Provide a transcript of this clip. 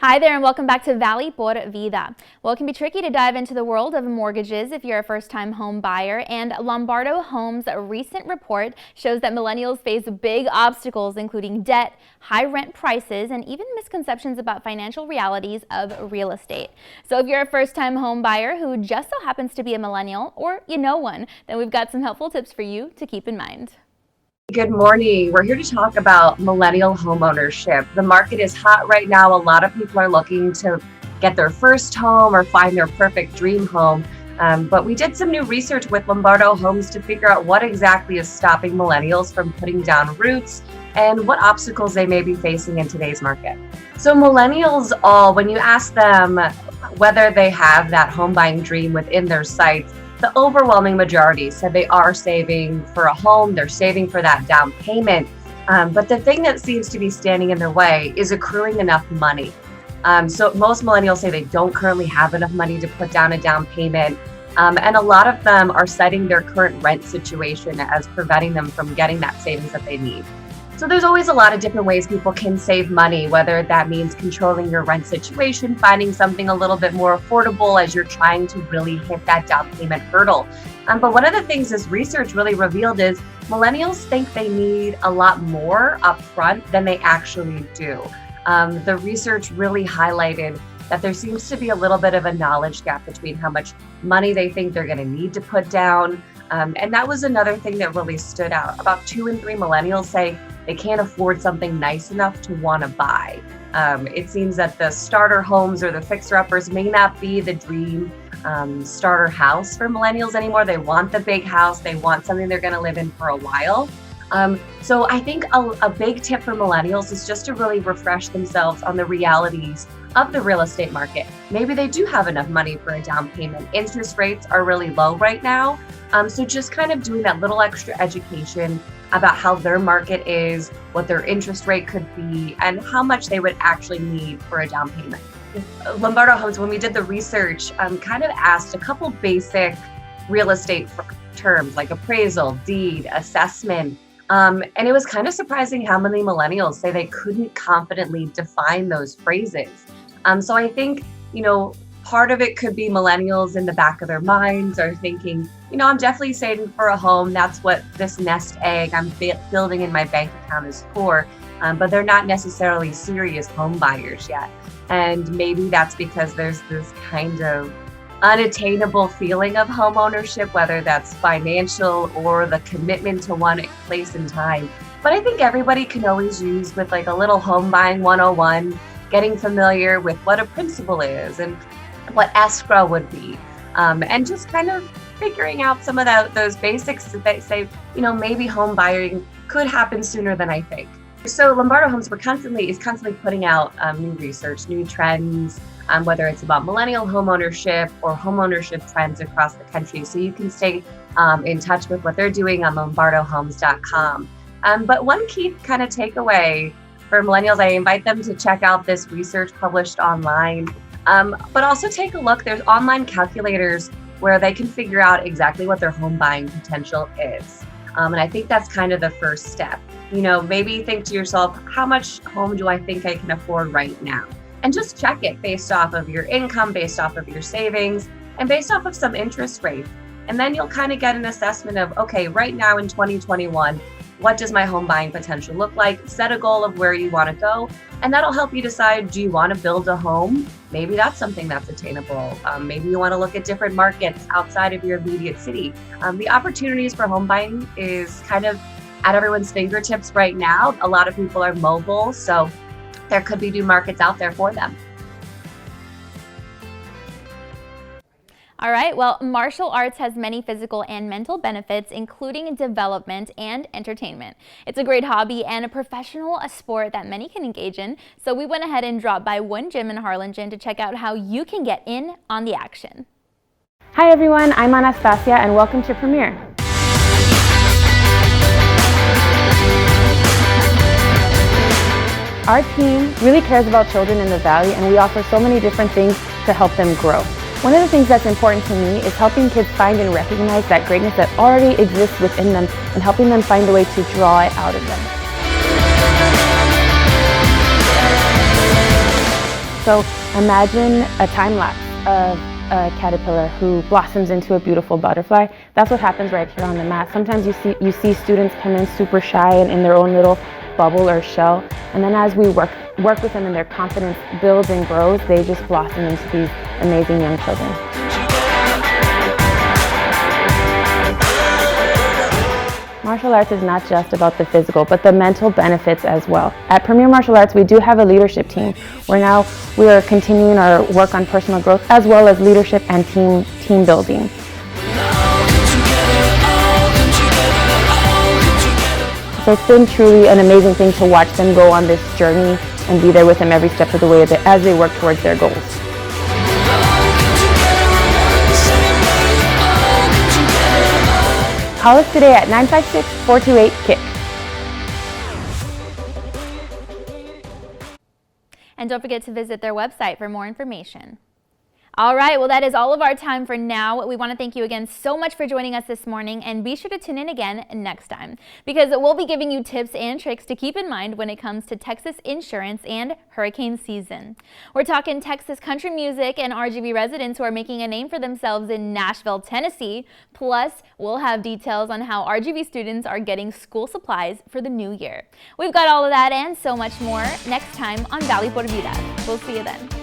Hi there and welcome back to Valley por Vida. Well, it can be tricky to dive into the world of mortgages if you're a first-time home buyer, and Lombardo Homes' recent report shows that millennials face big obstacles including debt, high rent prices, and even misconceptions about financial realities of real estate. So if you're a first-time home buyer who just so happens to be a millennial, or you know one, then we've got some helpful tips for you to keep in mind. Good morning. We're here to talk about millennial homeownership. The market is hot right now. A lot of people are looking to get their first home or find their perfect dream home. But we did some new research with Lombardo Homes to figure out what exactly is stopping millennials from putting down roots and what obstacles they may be facing in today's market. So millennials when you ask them whether they have that home buying dream within their sights, the overwhelming majority said they are saving for a home, they're saving for that down payment. But the thing that seems to be standing in their way is accruing enough money. So most millennials say they don't currently have enough money to put down a down payment. And a lot of them are citing their current rent situation as preventing them from getting that savings that they need. So there's always a lot of different ways people can save money, whether that means controlling your rent situation, finding something a little bit more affordable as you're trying to really hit that down payment hurdle. But one of the things this research really revealed is millennials think they need a lot more upfront than they actually do. The research really highlighted that there seems to be a little bit of a knowledge gap between how much money they think they're going to need to put down. And that was another thing that really stood out. About 2 in 3 millennials say they can't afford something nice enough to want to buy. It seems that the starter homes or the fixer-uppers may not be the dream starter house for millennials anymore. They want the big house. They want something they're going to live in for a while. So I think a big tip for millennials is just to really refresh themselves on the realities of the real estate market. Maybe they do have enough money for a down payment. Interest rates are really low right now. So just kind of doing that little extra education about how their market is, what their interest rate could be, and how much they would actually need for a down payment. Lombardo Homes, when we did the research, kind of asked a couple basic real estate terms like appraisal, deed, assessment. And it was kind of surprising how many millennials say they couldn't confidently define those phrases. So I think, part of it could be millennials in the back of their minds are thinking, I'm definitely saving for a home. That's what this nest egg I'm building in my bank account is for. But they're not necessarily serious home buyers yet. And maybe that's because there's this kind of unattainable feeling of home ownership, whether that's financial or the commitment to one place in time. But I think everybody can always use with like a little home buying 101, getting familiar with what a principal is and what escrow would be, and just kind of figuring out some of those basics that say, maybe home buying could happen sooner than I think. So Lombardo Homes is constantly putting out new research, new trends, whether it's about millennial homeownership or homeownership trends across the country. So you can stay in touch with what they're doing on lombardohomes.com. But one key kind of takeaway for millennials, I invite them to check out this research published online. But also take a look, there's online calculators where they can figure out exactly what their home buying potential is. And I think that's kind of the first step. Maybe think to yourself, how much home do I think I can afford right now? And just check it based off of your income, based off of your savings, and based off of some interest rates. And then you'll kind of get an assessment of, okay, right now in 2021, what does my home buying potential look like? Set a goal of where you want to go, and that'll help you decide, do you want to build a home? Maybe that's something that's attainable. Maybe you want to look at different markets outside of your immediate city. The opportunities for home buying is kind of at everyone's fingertips right now. A lot of people are mobile, so there could be new markets out there for them. All right, well, martial arts has many physical and mental benefits, including development and entertainment. It's a great hobby and a professional sport that many can engage in. So we went ahead and dropped by one gym in Harlingen to check out how you can get in on the action. Hi everyone, I'm Anastasia and welcome to Premiere. Our team really cares about children in the Valley, and we offer so many different things to help them grow. One of the things that's important to me is helping kids find and recognize that greatness that already exists within them and helping them find a way to draw it out of them. So imagine a time lapse of a caterpillar who blossoms into a beautiful butterfly. That's what happens right here on the mat. Sometimes you see students come in super shy and in their own little bubble or shell, and then as we work with them and their confidence builds and grows, they just blossom into these amazing young children. Martial arts is not just about the physical, but the mental benefits as well. At Premier Martial Arts, we do have a leadership team where we are continuing our work on personal growth as well as leadership and team building. So it's been truly an amazing thing to watch them go on this journey and be there with them every step of the way as they work towards their goals. Call us today at 956-428-KICK. And don't forget to visit their website for more information. All right, well, that is all of our time for now. We want to thank you again so much for joining us this morning, and be sure to tune in again next time, because we'll be giving you tips and tricks to keep in mind when it comes to Texas insurance and hurricane season. We're talking Texas country music and RGV residents who are making a name for themselves in Nashville, Tennessee. Plus, we'll have details on how RGV students are getting school supplies for the new year. We've got all of that and so much more next time on Valley por Vida. We'll see you then.